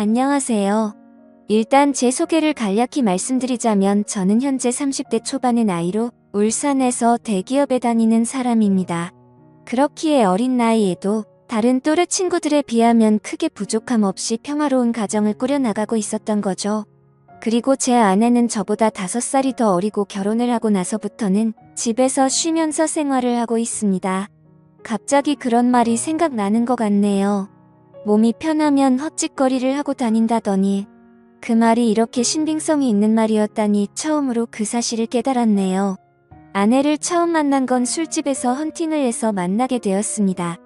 안녕하세요. 일단 제 소개를 간략히 말씀드리자면 저는 현재 30대 초반의 나이로 울산에서 대기업에 다니는 사람입니다. 그렇기에 어린 나이에도 다른 또래 친구들에 비하면 크게 부족함 없이 평화로운 가정을 꾸려나가고 있었던 거죠. 그리고 제 아내는 저보다 5살이 더 어리고 결혼을 하고 나서부터는 집에서 쉬면서 생활을 하고 있습니다. 갑자기 그런 말이 생각나는 것 같네요. 몸이 편하면 헛짓거리를 하고 다닌다더니 그 말이 이렇게 신빙성이 있는 말이었다니 처음으로 그 사실을 깨달았네요. 아내를 처음 만난 건 술집에서 헌팅을 해서 만나게 되었습니다.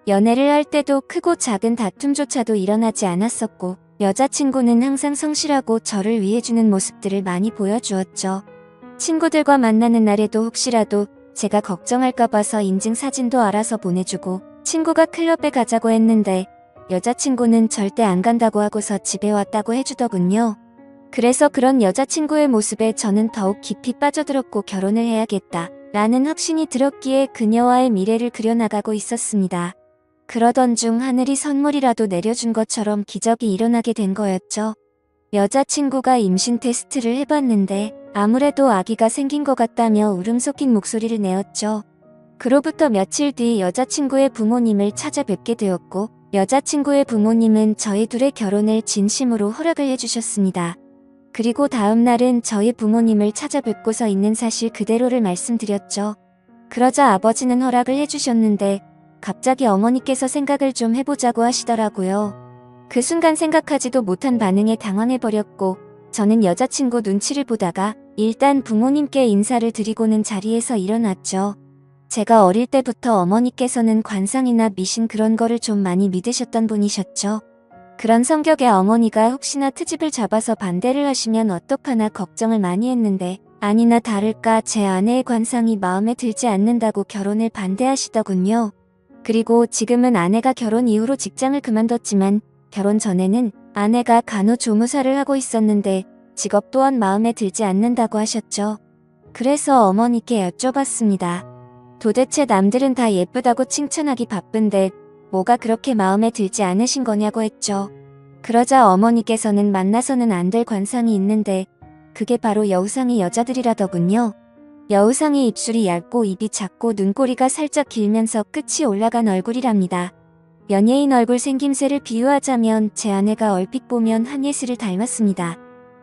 연애를 할 때도 크고 작은 다툼조차도 일어나지 않았었고 여자친구는 항상 성실하고 저를 위해주는 모습들을 많이 보여주었죠. 친구들과 만나는 날에도 혹시라도 제가 걱정할까 봐서 인증사진도 알아서 보내주고 친구가 클럽에 가자고 했는데 여자친구는 절대 안 간다고 하고서 집에 왔다고 해주더군요. 그래서 그런 여자친구의 모습에 저는 더욱 깊이 빠져들었고 결혼을 해야겠다 라는 확신이 들었기에 그녀와의 미래를 그려나가고 있었습니다. 그러던 중 하늘이 선물이라도 내려준 것처럼 기적이 일어나게 된 거였죠. 여자친구가 임신 테스트를 해봤는데 아무래도 아기가 생긴 것 같다며 울음 섞인 목소리를 내었죠. 그로부터 며칠 뒤 여자친구의 부모님을 찾아뵙게 되었고 여자친구의 부모님은 저희 둘의 결혼을 진심으로 허락을 해주셨습니다. 그리고 다음 날은 저희 부모님을 찾아뵙고서 있는 사실 그대로를 말씀드렸죠. 그러자 아버지는 허락을 해주셨는데 갑자기 어머니께서 생각을 좀 해보자고 하시더라고요. 그 순간 생각하지도 못한 반응에 당황해버렸고 저는 여자친구 눈치를 보다가 일단 부모님께 인사를 드리고는 자리에서 일어났죠. 제가 어릴 때부터 어머니께서는 관상이나 미신 그런 거를 좀 많이 믿으셨던 분이셨죠. 그런 성격의 어머니가 혹시나 트집을 잡아서 반대를 하시면 어떡하나 걱정을 많이 했는데 아니나 다를까 제 아내의 관상이 마음에 들지 않는다고 결혼을 반대하시더군요. 그리고 지금은 아내가 결혼 이후로 직장을 그만뒀지만 결혼 전에는 아내가 간호조무사를 하고 있었는데 직업 또한 마음에 들지 않는다고 하셨죠. 그래서 어머니께 여쭤봤습니다. 도대체 남들은 다 예쁘다고 칭찬하기 바쁜데 뭐가 그렇게 마음에 들지 않으신 거냐고 했죠. 그러자 어머니께서는 만나서는 안 될 관상이 있는데 그게 바로 여우상의 여자들이라더군요. 여우상의 입술이 얇고 입이 작고 눈꼬리가 살짝 길면서 끝이 올라간 얼굴이랍니다. 연예인 얼굴 생김새를 비유하자면 제 아내가 얼핏 보면 한예슬을 닮았습니다.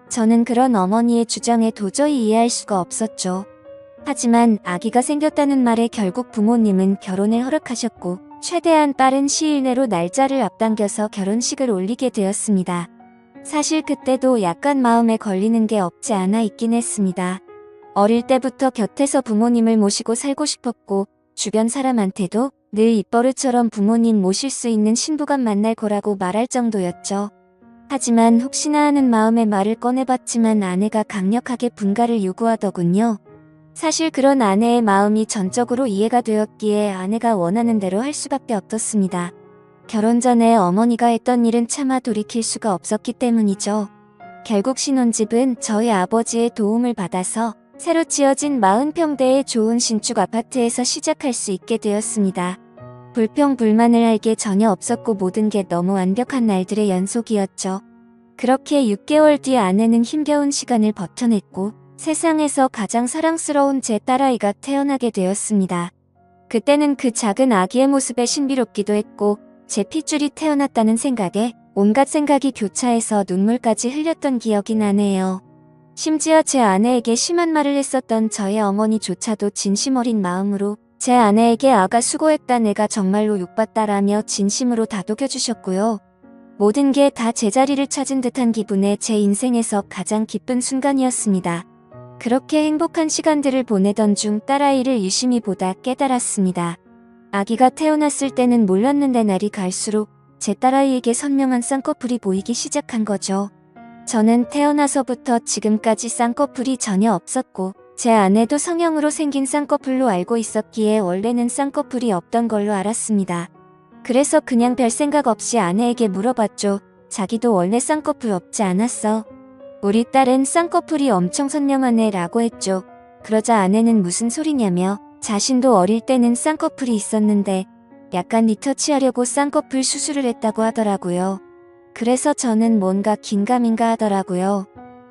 저는 그런 어머니의 주장에 도저히 이해할 수가 없었죠. 하지만 아기가 생겼다는 말에 결국 부모님은 결혼을 허락하셨고 최대한 빠른 시일 내로 날짜를 앞당겨서 결혼식을 올리게 되었습니다. 사실 그때도 약간 마음에 걸리는 게 없지 않아 있긴 했습니다. 어릴 때부터 곁에서 부모님을 모시고 살고 싶었고 주변 사람한테도 늘 입버릇처럼 부모님 모실 수 있는 신부감 만날 거라고 말할 정도였죠. 하지만 혹시나 하는 마음에 말을 꺼내봤지만 아내가 강력하게 분가를 요구하더군요. 사실 그런 아내의 마음이 전적으로 이해가 되었기에 아내가 원하는 대로 할 수밖에 없었습니다. 결혼 전에 어머니가 했던 일은 차마 돌이킬 수가 없었기 때문이죠. 결국 신혼집은 저희 아버지의 도움을 받아서 새로 지어진 40평대의 좋은 신축 아파트에서 시작할 수 있게 되었습니다. 불평불만을 할 게 전혀 없었고 모든 게 너무 완벽한 날들의 연속이었죠. 그렇게 6개월 뒤 아내는 힘겨운 시간을 버텨냈고 세상에서 가장 사랑스러운 제 딸아이가 태어나게 되었습니다. 그때는 그 작은 아기의 모습에 신비롭기도 했고 제 핏줄이 태어났다는 생각에 온갖 생각이 교차해서 눈물까지 흘렸던 기억이 나네요. 심지어 제 아내에게 심한 말을 했었던 저의 어머니조차도 진심 어린 마음으로 제 아내에게 아가 수고했다 내가 정말로 욕봤다라며 진심으로 다독여주셨고요. 모든 게 다 제자리를 찾은 듯한 기분에 제 인생에서 가장 기쁜 순간이었습니다. 그렇게 행복한 시간들을 보내던 중 딸아이를 유심히 보다 깨달았습니다. 아기가 태어났을 때는 몰랐는데 날이 갈수록 제 딸아이에게 선명한 쌍꺼풀이 보이기 시작한 거죠. 저는 태어나서부터 지금까지 쌍꺼풀이 전혀 없었고 제 아내도 성형으로 생긴 쌍꺼풀로 알고 있었기에 원래는 쌍꺼풀이 없던 걸로 알았습니다. 그래서 그냥 별 생각 없이 아내에게 물어봤죠. 자기도 원래 쌍꺼풀 없지 않았어? 우리 딸은 쌍꺼풀이 엄청 선명하네 라고 했죠. 그러자 아내는 무슨 소리냐며 자신도 어릴 때는 쌍꺼풀이 있었는데 약간 리터치하려고 쌍꺼풀 수술을 했다고 하더라고요. 그래서 저는 뭔가 긴가민가 하더라고요.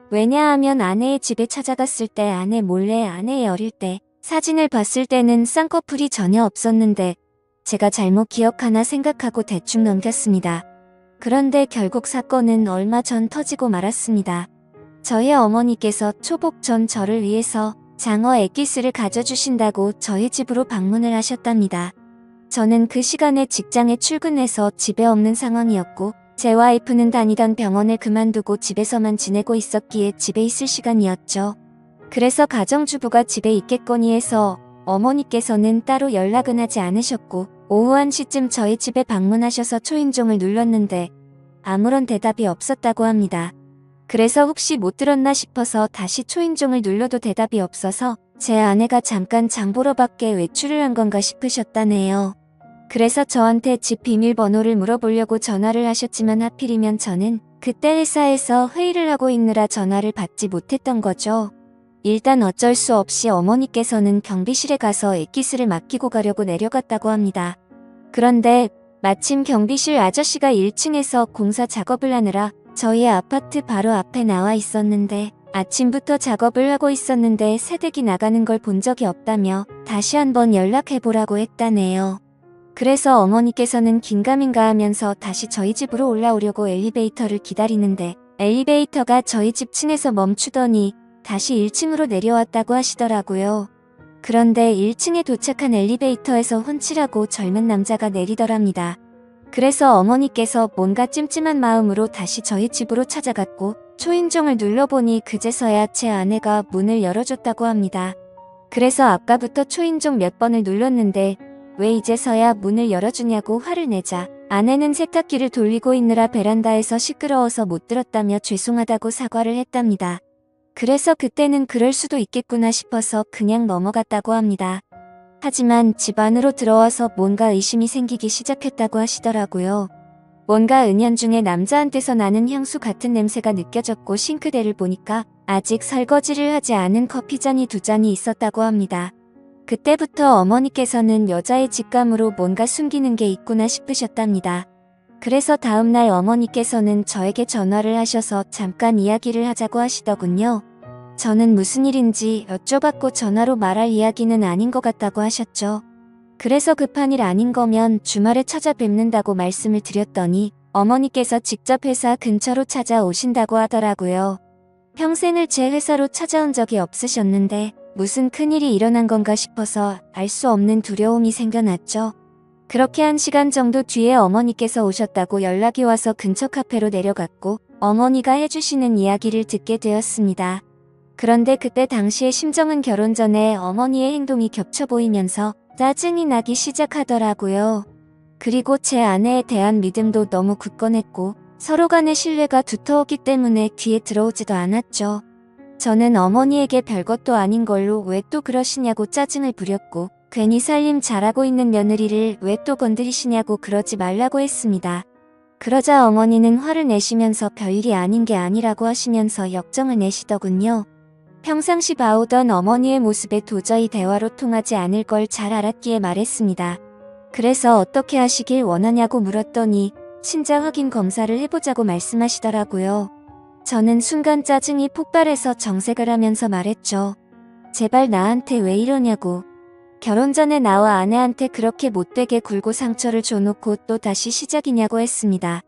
왜냐하면 아내의 집에 찾아갔을 때 아내 몰래 아내의 어릴 때 사진을 봤을 때는 쌍꺼풀이 전혀 없었는데 제가 잘못 기억하나 생각하고 대충 넘겼습니다. 그런데 결국 사건은 얼마 전 터지고 말았습니다. 저희 어머니께서 초복 전 저를 위해서 장어 엑기스를 가져주신다고 저희 집으로 방문을 하셨답니다. 저는 그 시간에 직장에 출근해서 집에 없는 상황이었고 제 와이프는 다니던 병원을 그만두고 집에서만 지내고 있었기에 집에 있을 시간이었죠. 그래서 가정주부가 집에 있겠거니 해서 어머니께서는 따로 연락은 하지 않으셨고 오후 1시쯤 저희 집에 방문하셔서 초인종을 눌렀는데 아무런 대답이 없었다고 합니다. 그래서 혹시 못 들었나 싶어서 다시 초인종을 눌러도 대답이 없어서 제 아내가 잠깐 장 보러 밖에 외출을 한 건가 싶으셨다네요. 그래서 저한테 집 비밀번호를 물어보려고 전화를 하셨지만 하필이면 저는 그때 회사에서 회의를 하고 있느라 전화를 받지 못했던 거죠. 일단 어쩔 수 없이 어머니께서는 경비실에 가서 엑기스를 맡기고 가려고 내려갔다고 합니다. 그런데 마침 경비실 아저씨가 1층에서 공사 작업을 하느라 저희 아파트 바로 앞에 나와 있었는데 아침부터 작업을 하고 있었는데 새댁이 나가는 걸 본 적이 없다며 다시 한번 연락해보라고 했다네요. 그래서 어머니께서는 긴가민가 하면서 다시 저희 집으로 올라오려고 엘리베이터를 기다리는데 엘리베이터가 저희 집 층에서 멈추더니 다시 1층으로 내려왔다고 하시더라고요. 그런데 1층에 도착한 엘리베이터에서 훤칠하고 젊은 남자가 내리더랍니다. 그래서 어머니께서 뭔가 찜찜한 마음으로 다시 저희 집으로 찾아갔고 초인종을 눌러보니 그제서야 제 아내가 문을 열어줬다고 합니다. 그래서 아까부터 초인종 몇 번을 눌렀는데 왜 이제서야 문을 열어주냐고 화를 내자 아내는 세탁기를 돌리고 있느라 베란다에서 시끄러워서 못 들었다며 죄송하다고 사과를 했답니다. 그래서 그때는 그럴 수도 있겠구나 싶어서 그냥 넘어갔다고 합니다. 하지만 집 안으로 들어와서 뭔가 의심이 생기기 시작했다고 하시더라고요. 뭔가 은연중에 남자한테서 나는 향수 같은 냄새가 느껴졌고 싱크대를 보니까 아직 설거지를 하지 않은 커피잔이 2잔이 있었다고 합니다. 그때부터 어머니께서는 여자의 직감으로 뭔가 숨기는 게 있구나 싶으셨답니다. 그래서 다음날 어머니께서는 저에게 전화를 하셔서 잠깐 이야기를 하자고 하시더군요. 저는 무슨 일인지 여쭤봤고 전화로 말할 이야기는 아닌 것 같다고 하셨죠. 그래서 급한 일 아닌 거면 주말에 찾아뵙는다고 말씀을 드렸더니 어머니께서 직접 회사 근처로 찾아오신다고 하더라고요. 평생을 제 회사로 찾아온 적이 없으셨는데 무슨 큰일이 일어난 건가 싶어서 알 수 없는 두려움이 생겨났죠. 그렇게 1시간 정도 뒤에 어머니께서 오셨다고 연락이 와서 근처 카페로 내려갔고 어머니가 해주시는 이야기를 듣게 되었습니다. 그런데 그때 당시의 심정은 결혼 전에 어머니의 행동이 겹쳐 보이면서 짜증이 나기 시작하더라고요. 그리고 제 아내에 대한 믿음도 너무 굳건했고 서로 간의 신뢰가 두터웠기 때문에 귀에 들어오지도 않았죠. 저는 어머니에게 별것도 아닌 걸로 왜 또 그러시냐고 짜증을 부렸고 괜히 살림 잘하고 있는 며느리를 왜 또 건드리시냐고 그러지 말라고 했습니다. 그러자 어머니는 화를 내시면서 별일이 아닌 게 아니라고 하시면서 역정을 내시더군요. 평상시 봐오던 어머니의 모습에 도저히 대화로 통하지 않을 걸 잘 알았기에 말했습니다. 그래서 어떻게 하시길 원하냐고 물었더니 신장 확인 검사를 해보자고 말씀하시더라고요. 저는 순간 짜증이 폭발해서 정색을 하면서 말했죠. 제발 나한테 왜 이러냐고. 결혼 전에 나와 아내한테 그렇게 못되게 굴고 상처를 줘놓고 또 다시 시작이냐고 했습니다.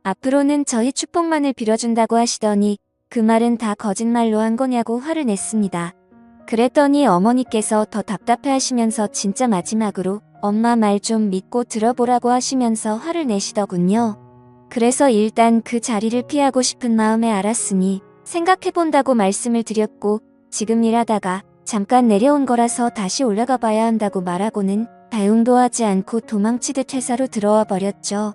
앞으로는 저희 축복만을 빌어준다고 하시더니 그 말은 다 거짓말로 한 거냐고 화를 냈습니다. 그랬더니 어머니께서 더 답답해하시면서 진짜 마지막으로 엄마 말 좀 믿고 들어보라고 하시면서 화를 내시더군요. 그래서 일단 그 자리를 피하고 싶은 마음에 알았으니 생각해본다고 말씀을 드렸고 지금 일하다가 잠깐 내려온 거라서 다시 올라가 봐야 한다고 말하고는 배웅도 하지 않고 도망치듯 회사로 들어와 버렸죠.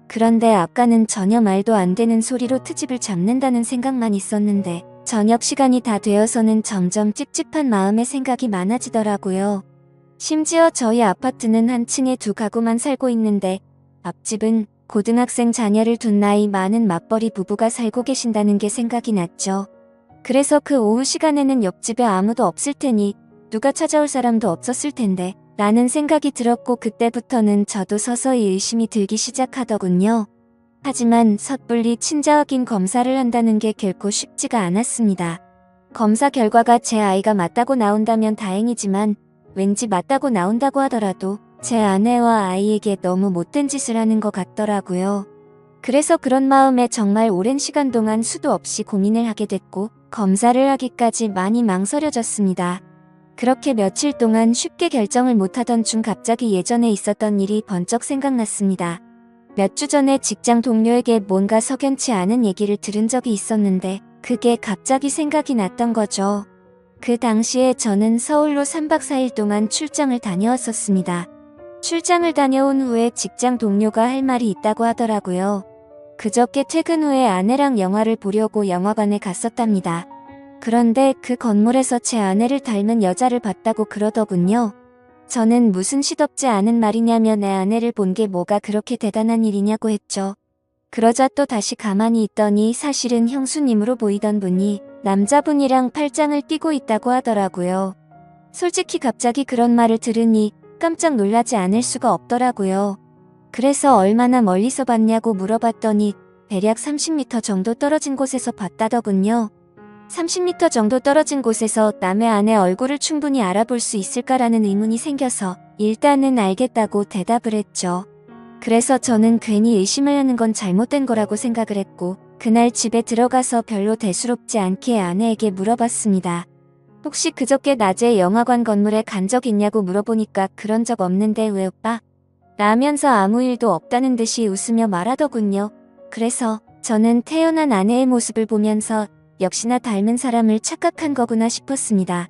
그런데 아까는 전혀 말도 안 되는 소리로 트집을 잡는다는 생각만 있었는데 저녁 시간이 다 되어서는 점점 찝찝한 마음에 생각이 많아지더라고요. 심지어 저희 아파트는 한 층에 2가구만 살고 있는데 앞집은 고등학생 자녀를 둔 나이 많은 맞벌이 부부가 살고 계신다는 게 생각이 났죠. 그래서 그 오후 시간에는 옆집에 아무도 없을 테니 누가 찾아올 사람도 없었을 텐데 라는 생각이 들었고 그때부터는 저도 서서히 의심이 들기 시작하더군요. 하지만 섣불리 친자 확인 검사를 한다는 게 결코 쉽지가 않았습니다. 검사 결과가 제 아이가 맞다고 나온다면 다행이지만 왠지 맞다고 나온다고 하더라도 제 아내와 아이에게 너무 못된 짓을 하는 것 같더라고요. 그래서 그런 마음에 정말 오랜 시간 동안 수도 없이 고민을 하게 됐고 검사를 하기까지 많이 망설여졌습니다. 그렇게 며칠 동안 쉽게 결정을 못하던 중 갑자기 예전에 있었던 일이 번쩍 생각났습니다. 몇 주 전에 직장 동료에게 뭔가 석연치 않은 얘기를 들은 적이 있었는데 그게 갑자기 생각이 났던 거죠. 그 당시에 저는 서울로 3박 4일 동안 출장을 다녀왔었습니다. 출장을 다녀온 후에 직장 동료가 할 말이 있다고 하더라고요. 그저께 퇴근 후에 아내랑 영화를 보려고 영화관에 갔었답니다. 그런데 그 건물에서 제 아내를 닮은 여자를 봤다고 그러더군요. 저는 무슨 시덥지 않은 말이냐며 내 아내를 본 게 뭐가 그렇게 대단한 일이냐고 했죠. 그러자 또 다시 가만히 있더니 사실은 형수님으로 보이던 분이 남자분이랑 팔짱을 끼고 있다고 하더라고요. 솔직히 갑자기 그런 말을 들으니 깜짝 놀라지 않을 수가 없더라고요. 그래서 얼마나 멀리서 봤냐고 물어봤더니 대략 30m 정도 떨어진 곳에서 봤다더군요. 30m 정도 떨어진 곳에서 남의 아내 얼굴을 충분히 알아볼 수 있을까라는 의문이 생겨서 일단은 알겠다고 대답을 했죠. 그래서 저는 괜히 의심을 하는 건 잘못된 거라고 생각을 했고 그날 집에 들어가서 별로 대수롭지 않게 아내에게 물어봤습니다. 혹시 그저께 낮에 영화관 건물에 간 적 있냐고 물어보니까 그런 적 없는데 왜 오빠? 라면서 아무 일도 없다는 듯이 웃으며 말하더군요. 그래서 저는 태어난 아내의 모습을 보면서 역시나 닮은 사람을 착각한 거구나 싶었습니다.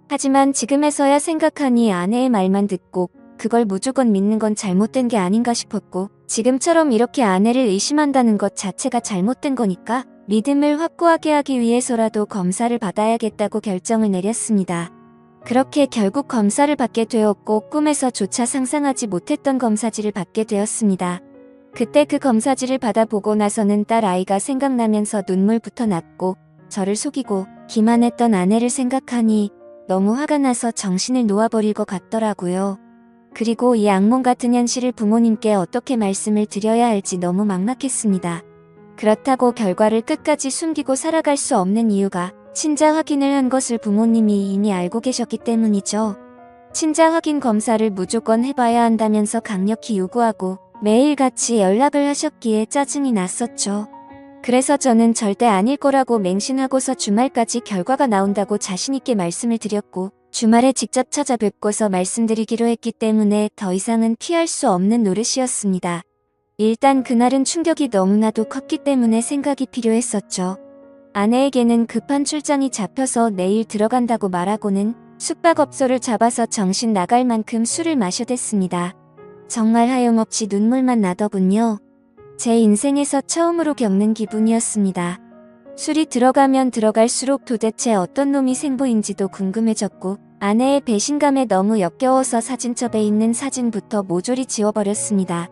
하지만 지금에서야 생각하니 아내의 말만 듣고 그걸 무조건 믿는 건 잘못된 게 아닌가 싶었고 지금처럼 이렇게 아내를 의심한다는 것 자체가 잘못된 거니까 믿음을 확고하게 하기 위해서라도 검사를 받아야겠다고 결정을 내렸습니다. 그렇게 결국 검사를 받게 되었고 꿈에서조차 상상하지 못했던 검사지를 받게 되었습니다. 그때 그 검사지를 받아보고 나서는 딸 아이가 생각나면서 눈물부터 났고 저를 속이고 기만했던 아내를 생각하니 너무 화가 나서 정신을 놓아버릴 것 같더라고요. 그리고 이 악몽 같은 현실을 부모님께 어떻게 말씀을 드려야 할지 너무 막막했습니다. 그렇다고 결과를 끝까지 숨기고 살아갈 수 없는 이유가 친자 확인을 한 것을 부모님이 이미 알고 계셨기 때문이죠. 친자 확인 검사를 무조건 해봐야 한다면서 강력히 요구하고 매일같이 연락을 하셨기에 짜증이 났었죠. 그래서 저는 절대 아닐 거라고 맹신하고서 주말까지 결과가 나온다고 자신있게 말씀을 드렸고 주말에 직접 찾아뵙고서 말씀드리기로 했기 때문에 더 이상은 피할 수 없는 노릇이었습니다. 일단 그날은 충격이 너무나도 컸기 때문에 생각이 필요했었죠. 아내에게는 급한 출장이 잡혀서 내일 들어간다고 말하고는 숙박업소를 잡아서 정신 나갈 만큼 술을 마셔댔습니다. 정말 하염없이 눈물만 나더군요. 제 인생에서 처음으로 겪는 기분이었습니다. 술이 들어가면 들어갈수록 도대체 어떤 놈이 생보인지도 궁금해졌고 아내의 배신감에 너무 역겨워서 사진첩에 있는 사진부터 모조리 지워버렸습니다.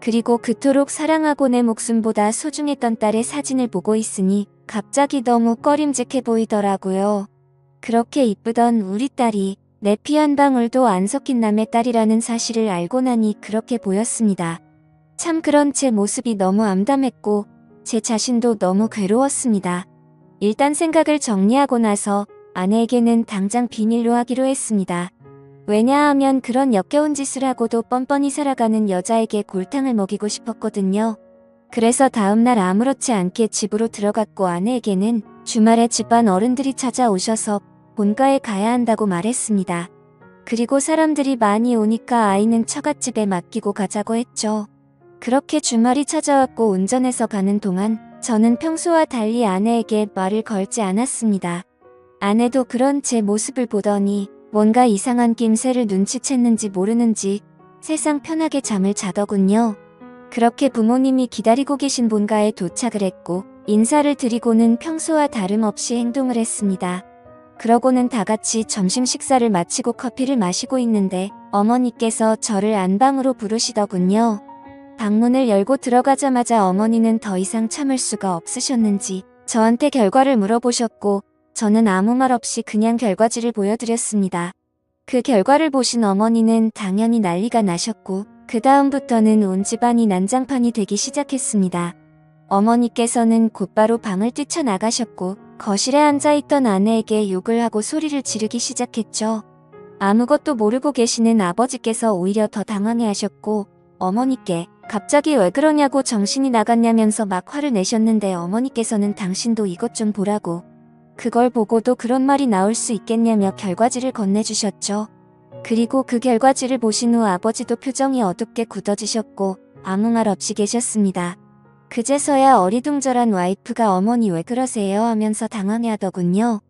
그리고 그토록 사랑하고 내 목숨보다 소중했던 딸의 사진을 보고 있으니 갑자기 너무 꺼림직해 보이더라고요. 그렇게 이쁘던 우리 딸이 내 피 한 방울도 안 섞인 남의 딸이라는 사실을 알고 나니 그렇게 보였습니다. 참 그런 제 모습이 너무 암담했고 제 자신도 너무 괴로웠습니다. 일단 생각을 정리하고 나서 아내에게는 당장 비밀로 하기로 했습니다. 왜냐하면 그런 역겨운 짓을 하고도 뻔뻔히 살아가는 여자에게 골탕을 먹이고 싶었거든요. 그래서 다음날 아무렇지 않게 집으로 들어갔고 아내에게는 주말에 집안 어른들이 찾아오셔서 본가에 가야 한다고 말했습니다. 그리고 사람들이 많이 오니까 아이는 처갓집에 맡기고 가자고 했죠. 그렇게 주말이 찾아왔고 운전해서 가는 동안 저는 평소와 달리 아내에게 말을 걸지 않았습니다. 아내도 그런 제 모습을 보더니 뭔가 이상한 낌새를 눈치챘는지 모르는지 세상 편하게 잠을 자더군요. 그렇게 부모님이 기다리고 계신 본가에 도착을 했고 인사를 드리고는 평소와 다름없이 행동을 했습니다. 그러고는 다 같이 점심 식사를 마치고 커피를 마시고 있는데 어머니께서 저를 안방으로 부르시더군요. 방문을 열고 들어가자마자 어머니는 더 이상 참을 수가 없으셨는지 저한테 결과를 물어보셨고 저는 아무 말 없이 그냥 결과지를 보여드렸습니다. 그 결과를 보신 어머니는 당연히 난리가 나셨고 그 다음부터는 온 집안이 난장판이 되기 시작했습니다. 어머니께서는 곧바로 방을 뛰쳐나가셨고 거실에 앉아있던 아내에게 욕을 하고 소리를 지르기 시작했죠. 아무것도 모르고 계시는 아버지께서 오히려 더 당황해하셨고 어머니께 갑자기 왜 그러냐고 정신이 나갔냐면서 막 화를 내셨는데 어머니께서는 당신도 이것 좀 보라고 그걸 보고도 그런 말이 나올 수 있겠냐며 결과지를 건네주셨죠. 그리고 그 결과지를 보신 후 아버지도 표정이 어둡게 굳어지셨고 아무 말 없이 계셨습니다. 그제서야 어리둥절한 와이프가 어머니 왜 그러세요 하면서 당황해하더군요.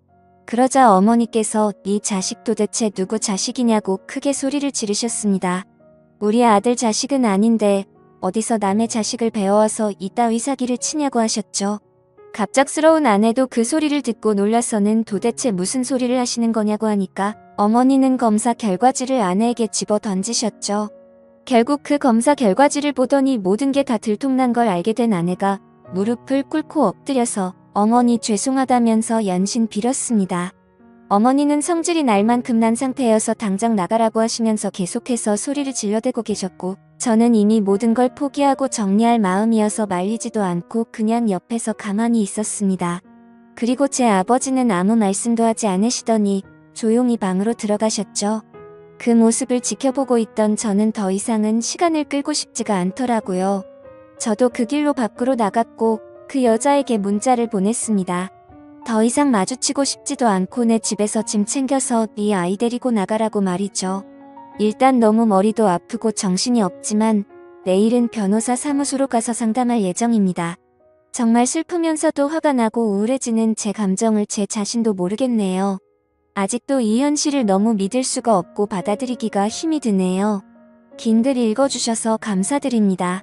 그러자 어머니께서 네 자식 도대체 누구 자식이냐고 크게 소리를 지르셨습니다. 우리 아들 자식은 아닌데 어디서 남의 자식을 배워와서 이따위 사기를 치냐고 하셨죠. 갑작스러운 아내도 그 소리를 듣고 놀라서는 도대체 무슨 소리를 하시는 거냐고 하니까 어머니는 검사 결과지를 아내에게 집어 던지셨죠. 결국 그 검사 결과지를 보더니 모든 게 다 들통난 걸 알게 된 아내가 무릎을 꿇고 엎드려서 어머니 죄송하다면서 연신 빌었습니다. 어머니는 성질이 날 만큼 난 상태여서 당장 나가라고 하시면서 계속해서 소리를 질러대고 계셨고 저는 이미 모든 걸 포기하고 정리할 마음이어서 말리지도 않고 그냥 옆에서 가만히 있었습니다. 그리고 제 아버지는 아무 말씀도 하지 않으시더니 조용히 방으로 들어가셨죠. 그 모습을 지켜보고 있던 저는 더 이상은 시간을 끌고 싶지가 않더라고요. 저도 그 길로 밖으로 나갔고 그 여자에게 문자를 보냈습니다. 더 이상 마주치고 싶지도 않고 내 집에서 짐 챙겨서 네 아이 데리고 나가라고 말이죠. 일단 너무 머리도 아프고 정신이 없지만 내일은 변호사 사무소로 가서 상담할 예정입니다. 정말 슬프면서도 화가 나고 우울해지는 제 감정을 제 자신도 모르겠네요. 아직도 이 현실을 너무 믿을 수가 없고 받아들이기가 힘이 드네요. 긴 글 읽어주셔서 감사드립니다.